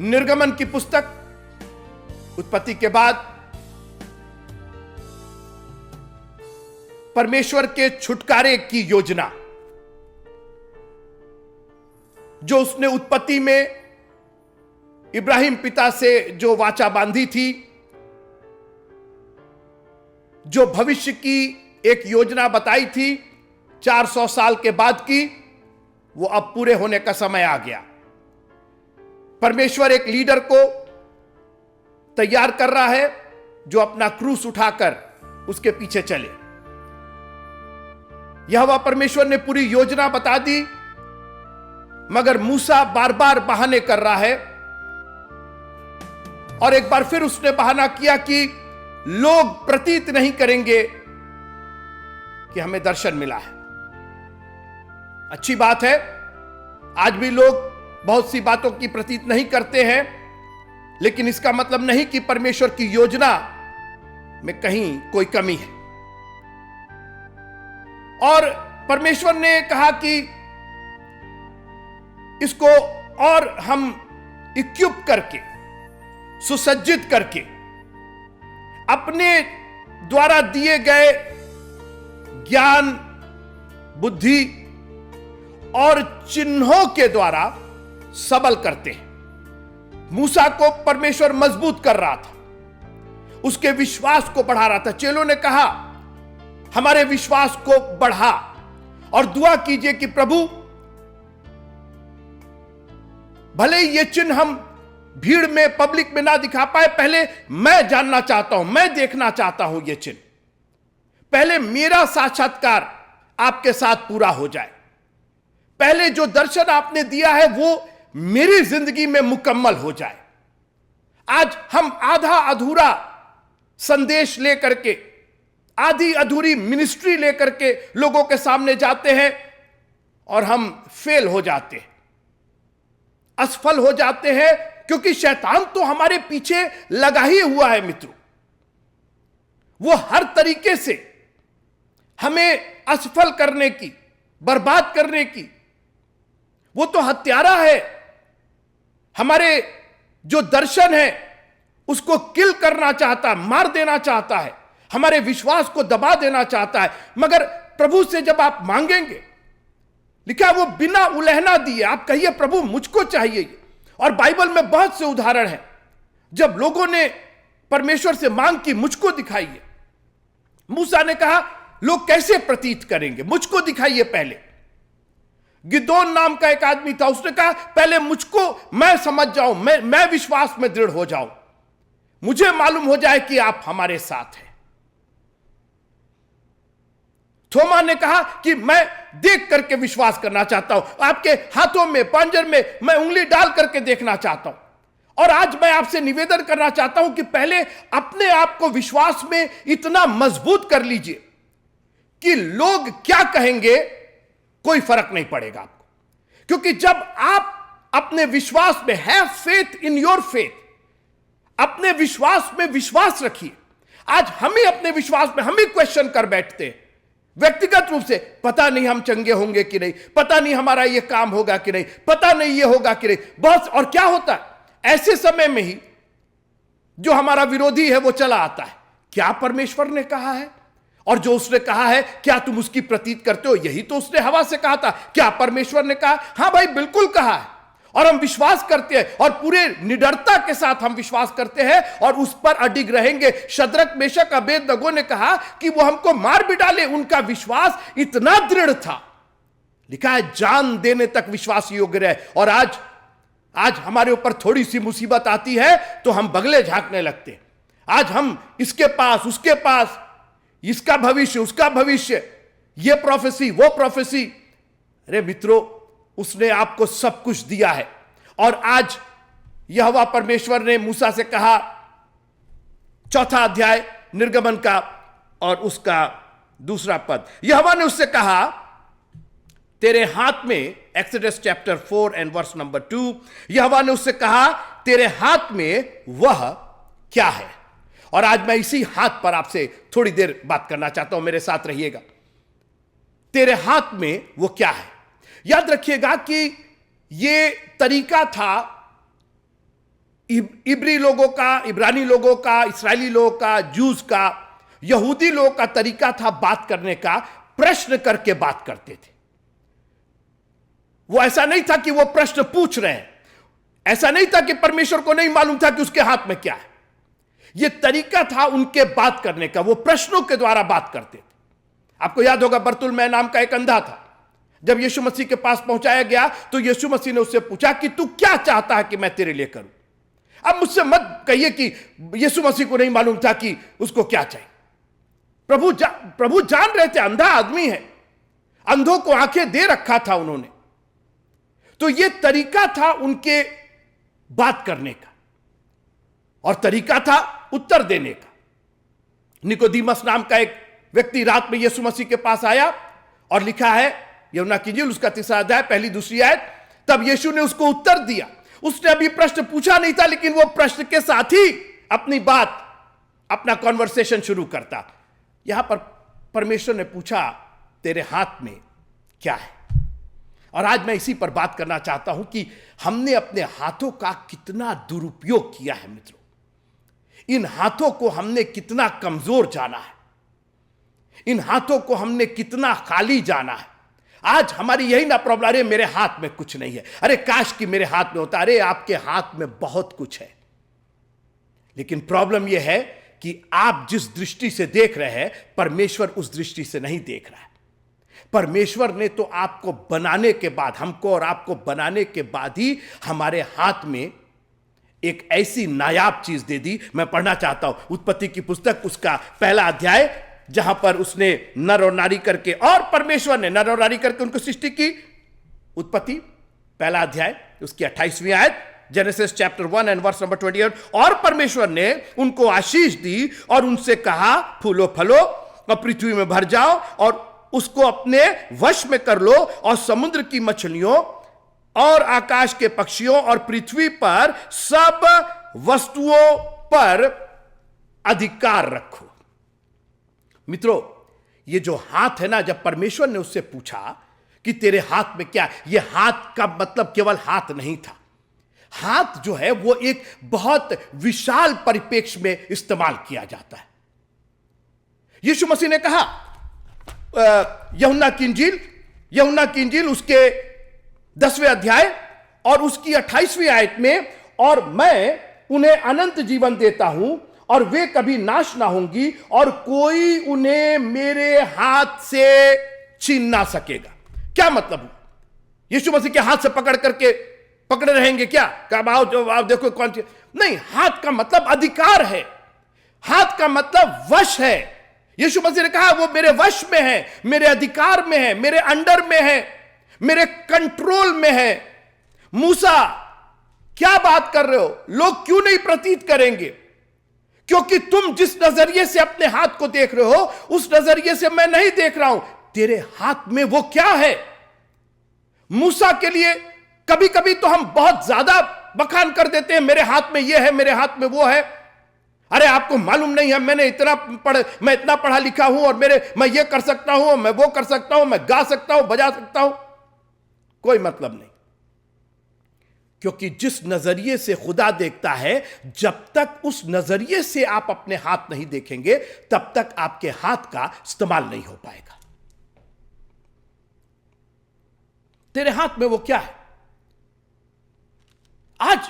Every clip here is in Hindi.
निर्गमन की पुस्तक, उत्पत्ति के बाद परमेश्वर के छुटकारे की योजना जो उसने उत्पत्ति में इब्राहिम पिता से जो वाचा बांधी थी, जो भविष्य की एक योजना बताई थी 400 साल के बाद की, वो अब पूरे होने का समय आ गया। परमेश्वर एक लीडर को तैयार कर रहा है जो अपना क्रूस उठाकर उसके पीछे चले। यहोवा परमेश्वर ने पूरी योजना बता दी, मगर मूसा बार बार बहाने कर रहा है। और एक बार फिर उसने बहाना किया कि लोग प्रतीत नहीं करेंगे कि हमें दर्शन मिला है। अच्छी बात है, आज भी लोग बहुत सी बातों की प्रतीत नहीं करते हैं, लेकिन इसका मतलब नहीं कि परमेश्वर की योजना में कहीं कोई कमी है। और परमेश्वर ने कहा कि इसको और हम इक्विप करके, सुसज्जित करके, अपने द्वारा दिए गए ज्ञान, बुद्धि और चिन्हों के द्वारा सबल करते हैं। मूसा को परमेश्वर मजबूत कर रहा था, उसके विश्वास को बढ़ा रहा था। चेलों ने कहा हमारे विश्वास को बढ़ा, और दुआ कीजिए कि प्रभु भले ही ये चिन्ह हम भीड़ में, पब्लिक में ना दिखा पाए, पहले मैं जानना चाहता हूं, मैं देखना चाहता हूं ये चिन्ह। पहले मेरा साक्षात्कार आपके साथ पूरा हो जाए। पहले जो दर्शन आपने दिया है वो मेरी जिंदगी में मुकम्मल हो जाए। आज हम आधा अधूरा संदेश लेकर के, आधी अधूरी मिनिस्ट्री लेकर के लोगों के सामने जाते हैं और हम फेल हो जाते हैं, असफल हो जाते हैं, क्योंकि शैतान तो हमारे पीछे लगा ही हुआ है मित्रों। वो हर तरीके से हमें असफल करने की, बर्बाद करने की, वो तो हत्यारा है। हमारे जो दर्शन है उसको किल करना चाहता, मार देना चाहता है, हमारे विश्वास को दबा देना चाहता है। मगर प्रभु से जब आप मांगेंगे, लिखा वो बिना उलहना दिए आप कहिए प्रभु मुझको चाहिए। और बाइबल में बहुत से उदाहरण हैं जब लोगों ने परमेश्वर से मांग की मुझको दिखाइए। मूसा ने कहा लोग कैसे प्रतीत करेंगे, मुझको दिखाइए पहले। गिदोन नाम का एक आदमी था, उसने कहा पहले मुझको, मैं समझ जाऊं, मैं विश्वास में दृढ़ हो जाऊं, मुझे मालूम हो जाए कि आप हमारे साथ हैं। थोमा ने कहा कि मैं देख करके विश्वास करना चाहता हूं, आपके हाथों में, पंजर में मैं उंगली डाल करके देखना चाहता हूं। और आज मैं आपसे निवेदन करना चाहता हूं कि पहले अपने आप को विश्वास में इतना मजबूत कर लीजिए कि लोग क्या कहेंगे कोई फर्क नहीं पड़ेगा आपको। क्योंकि जब आप अपने विश्वास में, have faith in your faith, अपने विश्वास में विश्वास रखिए। आज हम ही अपने विश्वास में हम ही क्वेश्चन कर बैठते हैं व्यक्तिगत रूप से, पता नहीं हम चंगे होंगे कि नहीं, पता नहीं हमारा ये काम होगा कि नहीं, पता नहीं ये होगा कि नहीं, बस। और क्या होता है ऐसे समय में ही जो हमारा विरोधी है वो चला आता है, क्या परमेश्वर ने कहा है, और जो उसने कहा है क्या तुम उसकी प्रतीत करते हो? यही तो उसने हवा से कहा था, क्या परमेश्वर ने कहा? हां भाई बिल्कुल कहा है। और हम विश्वास करते हैं, और पूरे निडरता के साथ हम विश्वास करते हैं और उस पर अडिग रहेंगे। शद्रक, मेशक, अबेदनगो ने कहा कि वो हमको मार भी डाले, उनका विश्वास इतना दृढ़ था। लिखा है जान देने तक विश्वास योग्य रहे। और आज हमारे ऊपर थोड़ी सी मुसीबत आती है तो हम बगले झांकने लगते हैं। आज हम इसके पास, उसके पास, इसका भविष्य, उसका भविष्य, ये प्रोफेसी, वो प्रोफेसी। अरे मित्रों, उसने आपको सब कुछ दिया है। और आज यहोवा परमेश्वर ने मूसा से कहा, 4 अध्याय निर्गमन का और उसका 2 पद, यहोवा ने उससे कहा तेरे हाथ में, Exodus chapter 4 and verse number 2, यहोवा ने उससे कहा तेरे हाथ में वह क्या है। और आज मैं इसी हाथ पर आपसे थोड़ी देर बात करना चाहता हूं, मेरे साथ रहिएगा। तेरे हाथ में वो क्या है। याद रखिएगा कि ये तरीका था इब्री लोगों का, इब्रानी लोगों का, इस्राएली लोगों का, जूस का, यहूदी लोगों का तरीका था बात करने का, प्रश्न करके बात करते थे। वो ऐसा नहीं था कि वो प्रश्न पूछ रहे हैं, ऐसा नहीं था कि परमेश्वर को नहीं मालूम था कि उसके हाथ में क्या है। यह तरीका था उनके बात करने का, वो प्रश्नों के द्वारा बात करते थे। आपको याद होगा बर्तुलमै नाम का एक अंधा था, जब यीशु मसीह के पास पहुंचाया गया तो यीशु मसीह ने उससे पूछा कि तू क्या चाहता है कि मैं तेरे लिए करूं। अब मुझसे मत कहिए कि यीशु मसीह को नहीं मालूम था कि उसको क्या चाहिए। प्रभु जान रहे थे, अंधा आदमी है, अंधों को आंखें दे रखा था उन्होंने। तो यह तरीका था उनके बात करने का, और तरीका था उत्तर देने का। निकोदीमस नाम का एक व्यक्ति रात में यीशु मसीह के पास आया, और लिखा है यूहन्ना की इंजील उसका 3 अध्याय 1-2 आयत, तब यीशु ने उसको उत्तर दिया। उसने अभी प्रश्न पूछा नहीं था, लेकिन वो प्रश्न के साथ ही अपनी बात, अपना कॉन्वर्सेशन शुरू करता। यहां पर परमेश्वर ने पूछा तेरे हाथ में क्या है। और आज मैं इसी पर बात करना चाहता हूं कि हमने अपने हाथों का कितना दुरुपयोग किया है। मित्रों, इन हाथों को हमने कितना कमजोर जाना है, इन हाथों को हमने कितना खाली जाना है। आज हमारी यही ना प्रॉब्लम, अरे मेरे हाथ में कुछ नहीं है, अरे काश कि मेरे हाथ में होता। अरे आपके हाथ में बहुत कुछ है, लेकिन प्रॉब्लम यह है कि आप जिस दृष्टि से देख रहे हैं, परमेश्वर उस दृष्टि से नहीं देख रहा है। परमेश्वर ने तो आपको बनाने के बाद, हमको और आपको बनाने के बाद ही हमारे हाथ में एक ऐसी नायाब चीज दे दी। मैं पढ़ना चाहता हूं उत्पत्ति की पुस्तक, उसका 1 अध्याय, जहां पर उसने नर और नारी करके, और परमेश्वर ने नर और नारी करके उनको सृष्टि की। उत्पत्ति 1 अध्याय उसकी 28वीं आयत, Genesis chapter 1 and verse number 28। और परमेश्वर ने उनको आशीष दी और उनसे कहा, फूलो फलो और पृथ्वी में भर जाओ और उसको अपने वश में कर लो, और समुद्र की मछलियों और आकाश के पक्षियों और पृथ्वी पर सब वस्तुओं पर अधिकार रखो। मित्रों, ये जो हाथ है ना, जब परमेश्वर ने उससे पूछा कि तेरे हाथ में क्या, ये हाथ का मतलब केवल हाथ नहीं था। हाथ जो है वो एक बहुत विशाल परिप्रेक्ष्य में इस्तेमाल किया जाता है। यीशु मसीह ने कहा यूहन्ना की इंजील उसके 10वें अध्याय और उसकी 28वीं आयत में, और मैं उन्हें अनंत जीवन देता हूं और वे कभी नाश ना होंगी और कोई उन्हें मेरे हाथ से छीन ना सकेगा। क्या मतलब? यीशु मसीह के हाथ से पकड़े रहेंगे क्या? आप देखो कौन सी, नहीं। हाथ का मतलब अधिकार है, हाथ का मतलब वश है। यीशु मसीह ने कहा वो मेरे वश में है, मेरे अधिकार में है, मेरे अंडर में है, मेरे कंट्रोल में है। मूसा, क्या बात कर रहे हो? लोग क्यों नहीं प्रतीत करेंगे? क्योंकि तुम जिस नजरिए से अपने हाथ को देख रहे हो, उस नजरिए से मैं नहीं देख रहा हूं। तेरे हाथ में वो क्या है? मूसा के लिए कभी कभी तो हम बहुत ज्यादा बखान कर देते हैं, मेरे हाथ में ये है, मेरे हाथ में वो है। अरे आपको मालूम नहीं है, मैं इतना पढ़ा लिखा हूं और मैं ये कर सकता हूं, मैं वो कर सकता हूं, मैं गा सकता हूं, बजा सकता हूं। कोई मतलब नहीं, क्योंकि जिस नजरिए से खुदा देखता है, जब तक उस नजरिए से आप अपने हाथ नहीं देखेंगे, तब तक आपके हाथ का इस्तेमाल नहीं हो पाएगा। तेरे हाथ में वो क्या है? आज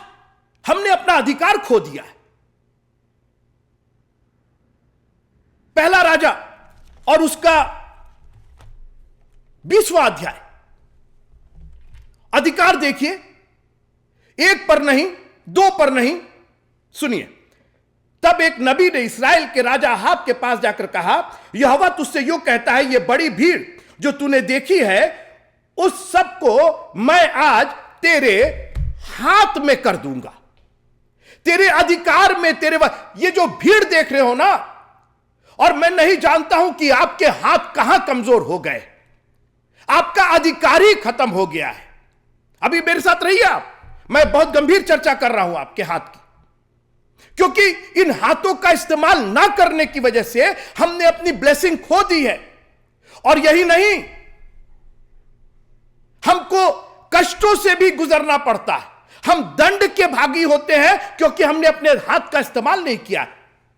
हमने अपना अधिकार खो दिया है। 1 राजा और उसका 20वां अध्याय, अधिकार देखिए, 1 पर नहीं, 2 पर नहीं। सुनिए, तब एक नबी ने इस्राएल के राजा अहाब के पास जाकर कहा, यहोवा तुझसे यूं कहता है, ये बड़ी भीड़ जो तूने देखी है, उस सब को मैं आज तेरे हाथ में कर दूंगा, तेरे अधिकार में, ये जो भीड़ देख रहे हो ना, और मैं नहीं जानता हूं कि आपके हाथ कहां कमजोर हो गए, आपका अधिकार ही खत्म हो गया है। अभी मेरे साथ रहिए आप, मैं बहुत गंभीर चर्चा कर रहा हूं आपके हाथ की, क्योंकि इन हाथों का इस्तेमाल ना करने की वजह से हमने अपनी ब्लेसिंग खो दी है। और यही नहीं, हमको कष्टों से भी गुजरना पड़ता है, हम दंड के भागी होते हैं क्योंकि हमने अपने हाथ का इस्तेमाल नहीं किया।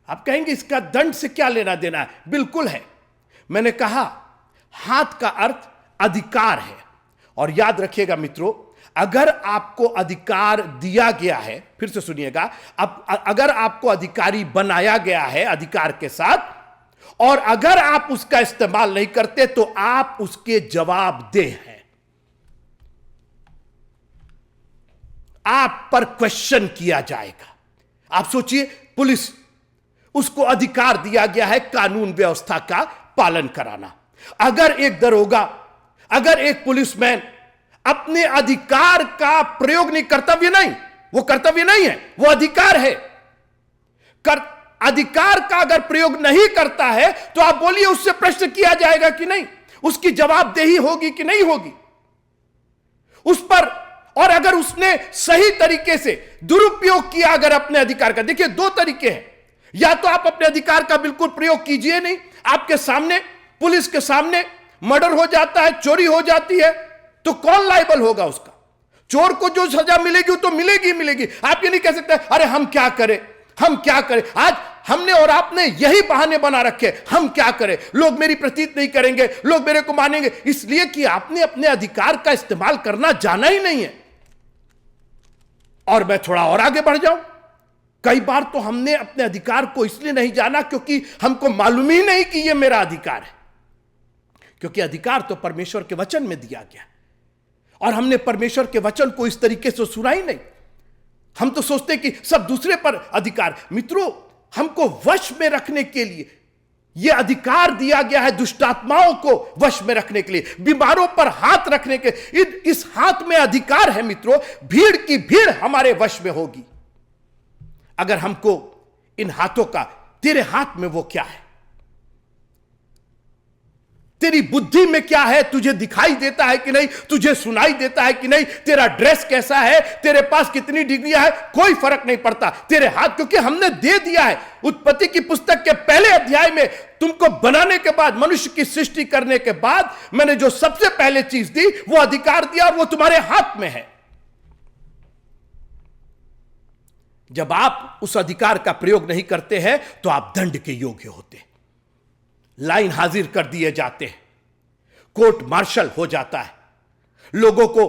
आप कहेंगे इसका दंड से क्या लेना देना है? बिल्कुल है। मैंने कहा हाथ का अर्थ अधिकार है। और याद रखिएगा मित्रों, अगर आपको अधिकार दिया गया है, फिर से सुनिएगा, अब अगर आपको अधिकारी बनाया गया है अधिकार के साथ, और अगर आप उसका इस्तेमाल नहीं करते तो आप उसके जवाबदेह हैं। आप पर क्वेश्चन किया जाएगा। आप सोचिए, पुलिस, उसको अधिकार दिया गया है कानून व्यवस्था का पालन कराना। अगर एक दरोगा, अगर एक पुलिसमैन अपने अधिकार का प्रयोग नहीं, कर्तव्य नहीं, वो कर्तव्य नहीं है, वो अधिकार है, अधिकार का अगर प्रयोग नहीं करता है तो आप बोलिए उससे प्रश्न किया जाएगा कि नहीं, उसकी जवाबदेही होगी कि नहीं होगी उस पर। और अगर उसने सही तरीके से दुरुपयोग किया अगर अपने अधिकार का, देखिए दो तरीके हैं, या तो आप अपने अधिकार का बिल्कुल प्रयोग कीजिए नहीं, आपके सामने, पुलिस के सामने मर्डर हो जाता है, चोरी हो जाती है, तो कौन लायबल होगा उसका? चोर को जो सजा मिलेगी वो तो मिलेगी मिलेगी। आप ये नहीं कह सकते अरे हम क्या करें, हम क्या करें। आज हमने और आपने यही बहाने बना रखे, हम क्या करें, लोग मेरी प्रतीत नहीं करेंगे, लोग मेरे को मानेंगे, इसलिए कि आपने अपने अधिकार का इस्तेमाल करना जाना ही नहीं है। और मैं थोड़ा और आगे बढ़ जाऊं, कई बार तो हमने अपने अधिकार को इसलिए नहीं जाना क्योंकि हमको मालूम ही नहीं कि यह मेरा अधिकार है, क्योंकि अधिकार तो परमेश्वर के वचन में दिया गया और हमने परमेश्वर के वचन को इस तरीके से सुना ही नहीं। हम तो सोचते कि सब दूसरे पर अधिकार। मित्रों, हमको वश में रखने के लिए यह अधिकार दिया गया है, दुष्टात्माओं को वश में रखने के लिए, बीमारों पर हाथ रखने के। इस हाथ में अधिकार है मित्रों, भीड़ की भीड़ हमारे वश में होगी अगर हमको इन हाथों का, तेरे हाथ में वो क्या है, तेरी बुद्धि में क्या है, तुझे दिखाई देता है कि नहीं, तुझे सुनाई देता है कि नहीं, तेरा ड्रेस कैसा है, तेरे पास कितनी डिग्रियां है, कोई फर्क नहीं पड़ता। तेरे हाथ, क्योंकि हमने दे दिया है। उत्पत्ति की पुस्तक के पहले अध्याय में तुमको बनाने के बाद, मनुष्य की सृष्टि करने के बाद मैंने जो सबसे पहले चीज दी वो अधिकार दिया और वो तुम्हारे हाथ में है। जब आप उस अधिकार का प्रयोग नहीं करते हैं तो आप दंड के योग्य होते हैं। लाइन हाजिर कर दिए जाते हैं, कोर्ट मार्शल हो जाता है, लोगों को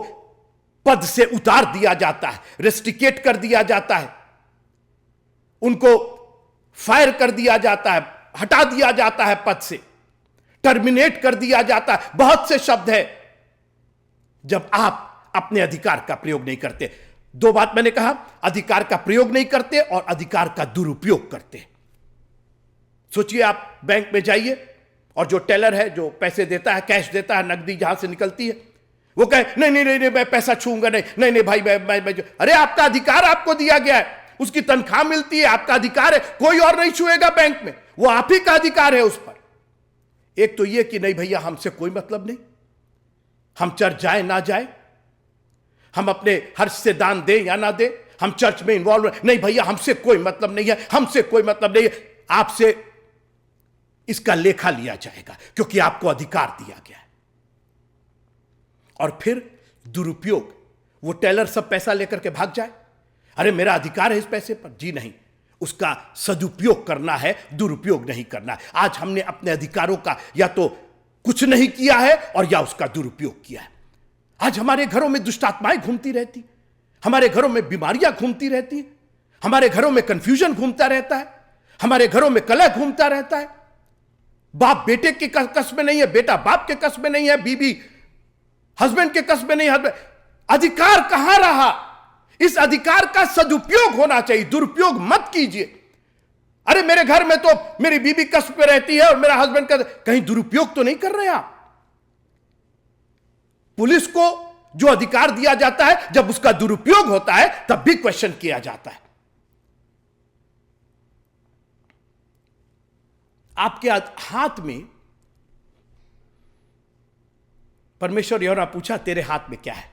पद से उतार दिया जाता है, रेस्टिकेट कर दिया जाता है, उनको फायर कर दिया जाता है, हटा दिया जाता है पद से, टर्मिनेट कर दिया जाता है। बहुत से शब्द है जब आप अपने अधिकार का प्रयोग नहीं करते। दो बात मैंने कहा, अधिकार का प्रयोग नहीं करते और अधिकार का दुरुपयोग करते। सोचिए, आप बैंक में जाइए और जो टेलर है, जो पैसे देता है, कैश देता है, नकदी जहां से निकलती है, वो कहे नहीं नहीं नहीं, नहीं मैं पैसा छूंगा नहीं, नहीं नहीं भाई मैं अरे आपका अधिकार आपको दिया गया है, उसकी तनख्वाह मिलती है, आपका अधिकार है, कोई और नहीं छुएगा बैंक में, वो आप ही का अधिकार है उस पर। एक तो ये कि नहीं भैया हमसे कोई मतलब नहीं, हम चर्च जाए ना जाए, हम अपने हर्ष से दान दें या ना दें, हम चर्च में इन्वॉल्व नहीं भैया, हमसे कोई मतलब नहीं है, हमसे कोई मतलब नहीं है। आपसे इसका लेखा लिया जाएगा क्योंकि आपको अधिकार दिया गया है। और फिर दुरुपयोग, वो टेलर सब पैसा लेकर के भाग जाए, अरे मेरा अधिकार है इस पैसे पर, जी नहीं, उसका सदुपयोग करना है, दुरुपयोग नहीं करना है। आज हमने अपने अधिकारों का या तो कुछ नहीं किया है और या उसका दुरुपयोग किया है। आज हमारे घरों में दुष्टात्माएं घूमती रहती, हमारे घरों में बीमारियां घूमती रहती, हमारे घरों में कंफ्यूजन घूमता रहता है, हमारे घरों में कलह घूमता रहता है। बाप बेटे के कस में नहीं है, बेटा बाप के कस में नहीं है, बीबी हस्बैंड के कस में नहीं है। अधिकार कहां रहा? इस अधिकार का सदुपयोग होना चाहिए, दुरुपयोग मत कीजिए। अरे मेरे घर में तो मेरी बीबी कस पे रहती है और मेरा हस्बैंड का, कहीं दुरुपयोग तो नहीं कर रहे आप? पुलिस को जो अधिकार दिया जाता है, जब उसका दुरुपयोग होता है तब भी क्वेश्चन किया जाता है। आपके हाथ में परमेश्वर यूहन्ना पूछा, तेरे हाथ में क्या है?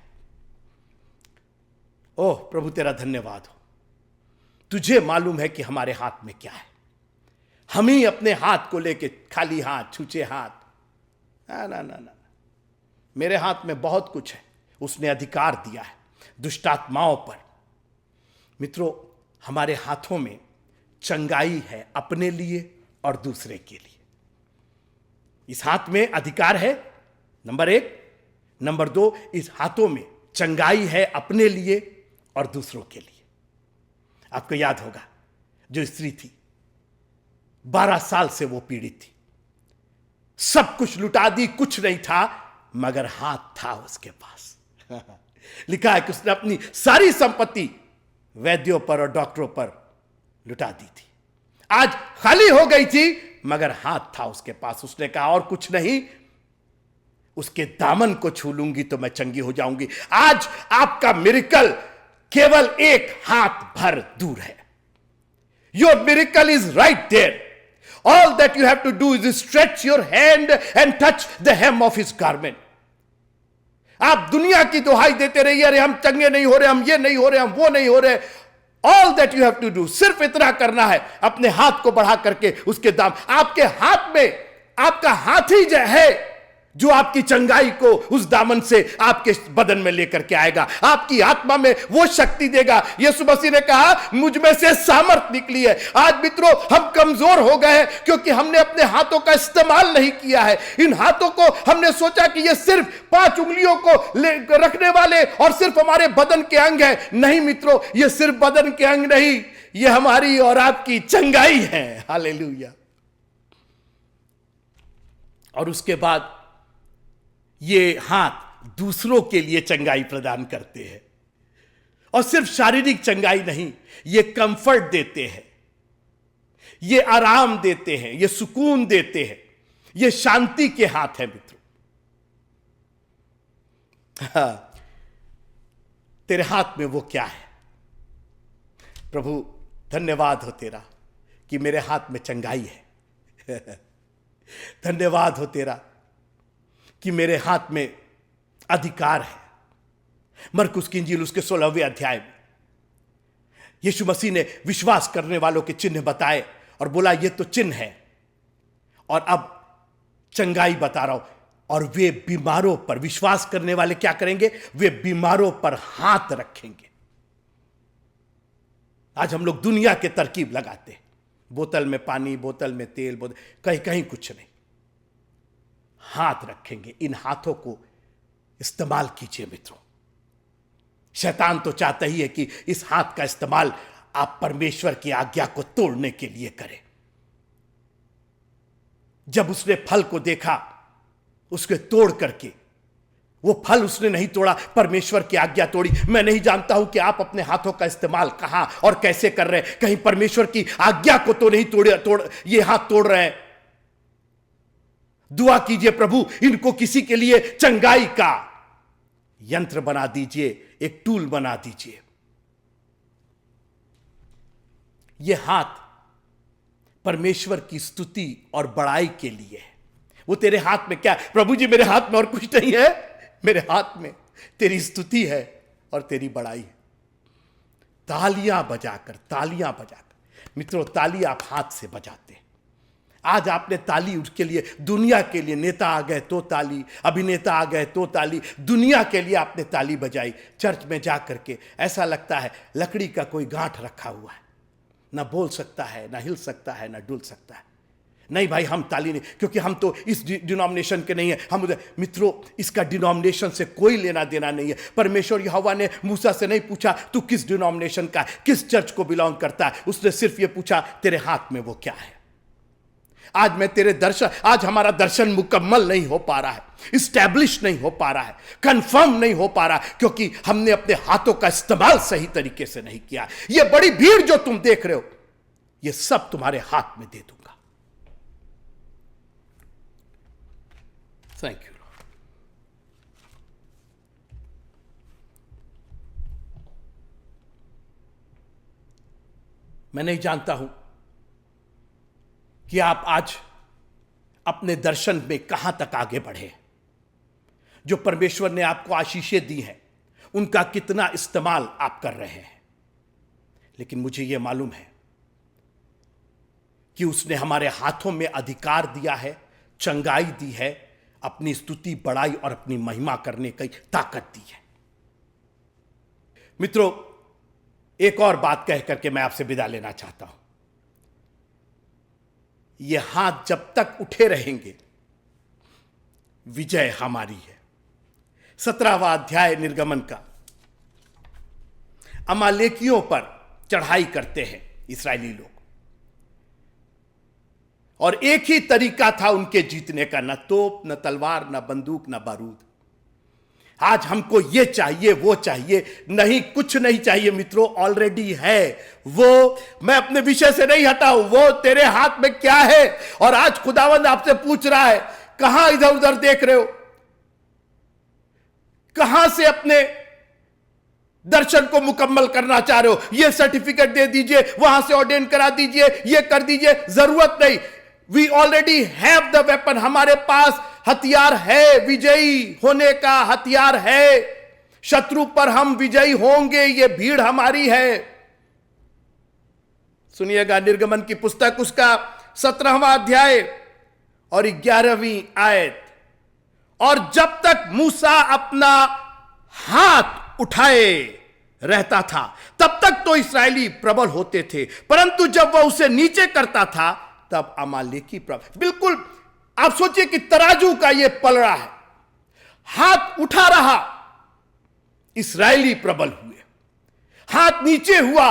ओह प्रभु तेरा धन्यवाद हो, तुझे मालूम है कि हमारे हाथ में क्या है। हम ही अपने हाथ को लेके खाली हाथ, छूचे हाथ, ना ना ना ना, मेरे हाथ में बहुत कुछ है। उसने अधिकार दिया है दुष्टात्माओं पर, मित्रों, हमारे हाथों में चंगाई है अपने लिए और दूसरे के लिए। इस हाथ में अधिकार है, नंबर 1। नंबर 2, इस हाथों में चंगाई है अपने लिए और दूसरों के लिए। आपको याद होगा, जो स्त्री थी 12 साल से वो पीड़ित थी, सब कुछ लुटा दी, कुछ नहीं था, मगर हाथ था उसके पास। लिखा है कि उसने अपनी सारी संपत्ति वैद्यों पर और डॉक्टरों पर लुटा दी थी। आज खाली हो गई थी, मगर हाथ था उसके पास। उसने कहा और कुछ नहीं, उसके दामन को छू लूंगी तो मैं चंगी हो जाऊंगी। आज आपका मिरेकल केवल एक हाथ भर दूर है। Your miracle is right there. All that you have to do is stretch your hand and touch the hem of his garment. आप दुनिया की दुहाई देते रहिए, अरे हम चंगे नहीं हो रहे, हम ये नहीं हो रहे, हम वो नहीं हो रहे। All that you have to do, सिर्फ इतना करना है, अपने हाथ को बढ़ा करके उसके दाम। आपके हाथ में, आपका हाथ ही है जो आपकी चंगाई को उस दामन से आपके बदन में लेकर के आएगा, आपकी आत्मा में वो शक्ति देगा। यीशु मसीह ने कहा मुझ में से सामर्थ निकली है। आज मित्रों, हम कमजोर हो गए हैं क्योंकि हमने अपने हाथों का इस्तेमाल नहीं किया है। इन हाथों को हमने सोचा कि ये सिर्फ 5 उंगलियों को रखने वाले और सिर्फ हमारे बदन के अंग है। नहीं मित्रों, ये सिर्फ बदन के अंग नहीं, ये हमारी और आपकी चंगाई है। हालेलुया। और उसके बाद ये हाथ दूसरों के लिए चंगाई प्रदान करते हैं। और सिर्फ शारीरिक चंगाई नहीं, ये कंफर्ट देते हैं, ये आराम देते हैं, ये सुकून देते हैं, ये शांति के हाथ है मित्रों। तेरे हाथ में वो क्या है? प्रभु धन्यवाद हो तेरा कि मेरे हाथ में चंगाई है। धन्यवाद हो तेरा कि मेरे हाथ में अधिकार है। मरकुस की इंजील उसके 16वें अध्याय में यीशु मसीह ने विश्वास करने वालों के चिन्ह बताए और बोला ये तो चिन्ह है, और अब चंगाई बता रहा हूं। और वे बीमारों पर, विश्वास करने वाले क्या करेंगे? वे बीमारों पर हाथ रखेंगे। आज हम लोग दुनिया के तरकीब लगाते हैं, बोतल में पानी, बोतल में तेल, कहीं कहीं कुछ नहीं। हाथ रखेंगे। इन हाथों को इस्तेमाल कीजिए मित्रों। शैतान तो चाहता ही है कि इस हाथ का इस्तेमाल आप परमेश्वर की आज्ञा को तोड़ने के लिए करें। जब उसने फल को देखा, उसके तोड़ करके, वो फल उसने नहीं तोड़ा, परमेश्वर की आज्ञा तोड़ी। मैं नहीं जानता हूं कि आप अपने हाथों का इस्तेमाल कहां और कैसे कर रहे हैं। कहीं परमेश्वर की आज्ञा को तो नहीं ये हाथ तोड़ रहे हैं। दुआ कीजिए, प्रभु इनको किसी के लिए चंगाई का यंत्र बना दीजिए, एक टूल बना दीजिए। यह हाथ परमेश्वर की स्तुति और बड़ाई के लिए है। वो तेरे हाथ में क्या है? प्रभु जी मेरे हाथ में और कुछ नहीं है, मेरे हाथ में तेरी स्तुति है और तेरी बड़ाई है। तालियां बजाकर मित्रों, ताली आप हाथ से बजाते हैं। आज आपने ताली उसके लिए, दुनिया के लिए, नेता आ गए तो ताली, अभिनेता आ गए तो ताली, दुनिया के लिए आपने ताली बजाई। चर्च में जा करके ऐसा लगता है लकड़ी का कोई गांठ रखा हुआ है, ना बोल सकता है, ना हिल सकता है, ना डुल सकता है। नहीं भाई, हम ताली नहीं, क्योंकि हम तो इस डिनोमिनेशन के नहीं है। हम मित्रों, इसका डिनोमिनेशन से कोई लेना देना नहीं है। परमेश्वर यहोवा ने मूसा से नहीं पूछा तू किस डिनोमिनेशन का, किस चर्च को बिलोंग करता है। उसने सिर्फ ये पूछा तेरे हाथ में वो क्या है। आज मैं तेरे दर्शन, आज हमारा दर्शन मुकम्मल नहीं हो पा रहा है, इस्टेब्लिश नहीं हो पा रहा है, कंफर्म नहीं हो पा रहा, क्योंकि हमने अपने हाथों का इस्तेमाल सही तरीके से नहीं किया। ये बड़ी भीड़ जो तुम देख रहे हो, ये सब तुम्हारे हाथ में दे दूंगा। Thank you Lord. मैं नहीं जानता हूं कि आप आज अपने दर्शन में कहां तक आगे बढ़े। जो परमेश्वर ने आपको आशीषें दी हैं, उनका कितना इस्तेमाल आप कर रहे हैं। लेकिन मुझे यह मालूम है कि उसने हमारे हाथों में अधिकार दिया है, चंगाई दी है, अपनी स्तुति, बड़ाई और अपनी महिमा करने की ताकत दी है। मित्रों, एक और बात कह करके मैं आपसे विदा लेना चाहता हूं। ये हाथ जब तक उठे रहेंगे, विजय हमारी है। 17वां अध्याय निर्गमन का। अमालेकियों पर चढ़ाई करते हैं इस्राएली लोग, और एक ही तरीका था उनके जीतने का, न तोप, न तलवार, न बंदूक, न बारूद। आज हमको ये चाहिए, वो चाहिए, नहीं, कुछ नहीं चाहिए मित्रों, ऑलरेडी है वो। मैं अपने विषय से नहीं हटा हूं, वो तेरे हाथ में क्या है। और आज खुदावंद आपसे पूछ रहा है, कहां इधर उधर देख रहे हो, कहां से अपने दर्शन को मुकम्मल करना चाह रहे हो। ये सर्टिफिकेट दे दीजिए, वहां से ऑर्डेन करा दीजिए, ये कर दीजिए, जरूरत नहीं। We already have the weapon, हमारे पास हथियार है, विजयी होने का हथियार है। शत्रु पर हम विजयी होंगे, ये भीड़ हमारी है। सुनिएगा निर्गमन की पुस्तक, उसका 17वां अध्याय और 11वीं आयत। और जब तक मूसा अपना हाथ उठाए रहता था, तब तक तो इस्राएली प्रबल होते थे, परंतु जब वह उसे नीचे करता था, तब अमालेकी प्रबल। बिल्कुल आप सोचिए कि तराजू का यह पलड़ा है, हाथ उठा रहा, इस्राएली प्रबल हुए, हाथ नीचे हुआ,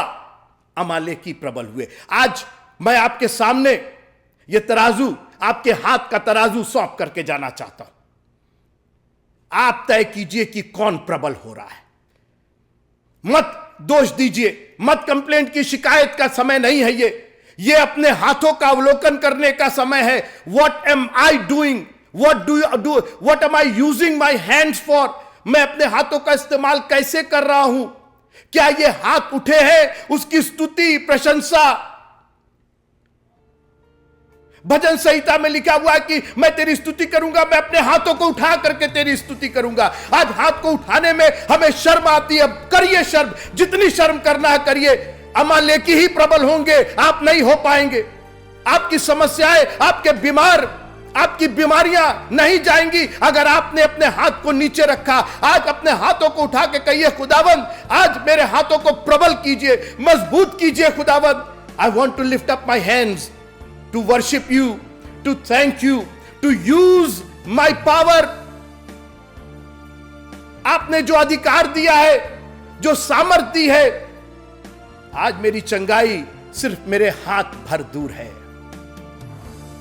अमालेकी प्रबल हुए। आज मैं आपके सामने यह तराजू, आपके हाथ का तराजू सौंप करके जाना चाहता हूं। आप तय कीजिए कि कौन प्रबल हो रहा है। मत दोष दीजिए, मत कंप्लेंट की शिकायत का समय नहीं है ये अपने हाथों का अवलोकन करने का समय है। What am I doing, what am I using my hands for. मैं अपने हाथों का इस्तेमाल कैसे कर रहा हूं। क्या ये हाथ उठे हैं, उसकी स्तुति प्रशंसा। भजन संहिता में लिखा हुआ है कि मैं तेरी स्तुति करूंगा, मैं अपने हाथों को उठा करके तेरी स्तुति करूंगा। आज हाथ को उठाने में हमें शर्म आती है, करिए शर्म, जितनी शर्म करना है करिए। अमालेकी ही प्रबल होंगे, आप नहीं हो पाएंगे। आपकी समस्याएं, आपकी बीमारियां नहीं जाएंगी अगर आपने अपने हाथ को नीचे रखा। आज अपने हाथों को उठा के कहिए, खुदावंद आज मेरे हाथों को प्रबल कीजिए, मजबूत कीजिए खुदावंद। I want to lift up my hands to worship you, to thank you, to use my power। आपने जो अधिकार दिया है, जो सामर्थ्य दी है, आज मेरी चंगाई सिर्फ मेरे हाथ भर दूर है।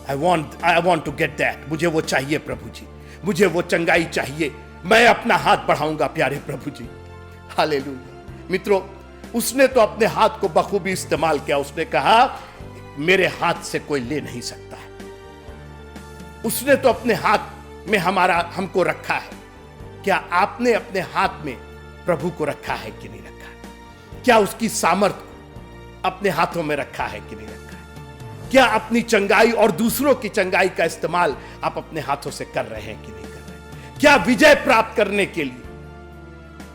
I want to get that। मुझे वो चाहिए प्रभु जी, मुझे वो चंगाई चाहिए। मैं अपना हाथ बढ़ाऊंगा प्यारे प्रभु जी। हालेलुया। मित्रों, उसने तो अपने हाथ को बखूबी इस्तेमाल किया। उसने कहा मेरे हाथ से कोई ले नहीं सकता है। उसने तो अपने हाथ में हमको रखा है। क्या आपने अपने हाथ में प्रभु को रखा है कि नहीं रखा है? क्या उसकी सामर्थ्य अपने हाथों में रखा है कि नहीं रखा है? क्या अपनी चंगाई और दूसरों की चंगाई का इस्तेमाल आप अपने हाथों से कर रहे हैं कि नहीं कर रहे? क्या विजय प्राप्त करने के लिए,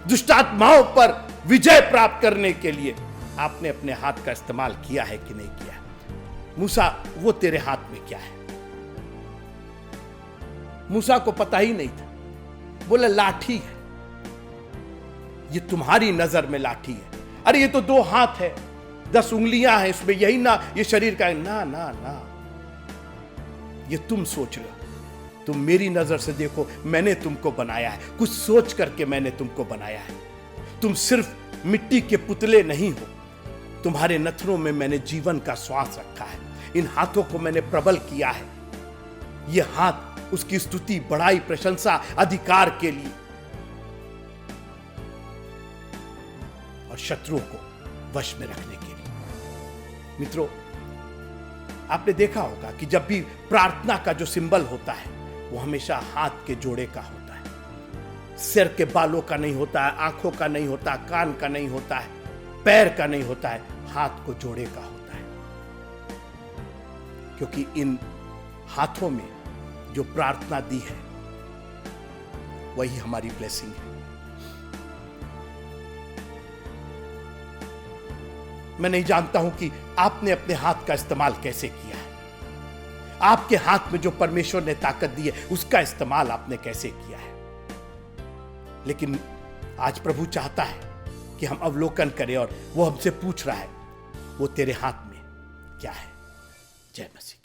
दुष्टात्माओं पर विजय प्राप्त करने के लिए आपने अपने हाथ का इस्तेमाल किया है कि नहीं किया है? मूसा, वो तेरे हाथ में क्या है? मूसा को पता ही नहीं था। बोला लाठी है, ये तुम्हारी नजर में लाठी है। अरे ये तो 2 हाथ है, 10 उंगलियां हैं इसमें, यही ना ये शरीर का है। ना ना ना, ये तुम सोच रहे हो। तुम मेरी नजर से देखो, मैंने तुमको बनाया है, कुछ सोच करके मैंने तुमको बनाया है। तुम सिर्फ मिट्टी के पुतले नहीं हो, तुम्हारे नथनों में मैंने जीवन का श्वास रखा है। इन हाथों को मैंने प्रबल किया है। ये हाथ उसकी स्तुति, बड़ाई, प्रशंसा, अधिकार के लिए और शत्रुओं को वश में रखने के लिए। मित्रों, आपने देखा होगा कि जब भी प्रार्थना का जो सिंबल होता है, वो हमेशा हाथ के जोड़े का होता है। सिर के बालों का नहीं होता है, आंखों का नहीं होता, कान का नहीं होता है, पैर का नहीं होता है, हाथ को जोड़े का होता है। क्योंकि इन हाथों में जो प्रार्थना दी है, वही हमारी ब्लेसिंग है। मैं नहीं जानता हूं कि आपने अपने हाथ का इस्तेमाल कैसे किया है। आपके हाथ में जो परमेश्वर ने ताकत दी है, उसका इस्तेमाल आपने कैसे किया है। लेकिन आज प्रभु चाहता है कि हम अवलोकन करें और वो हमसे पूछ रहा है वो तेरे हाथ में क्या है। जय मसीह।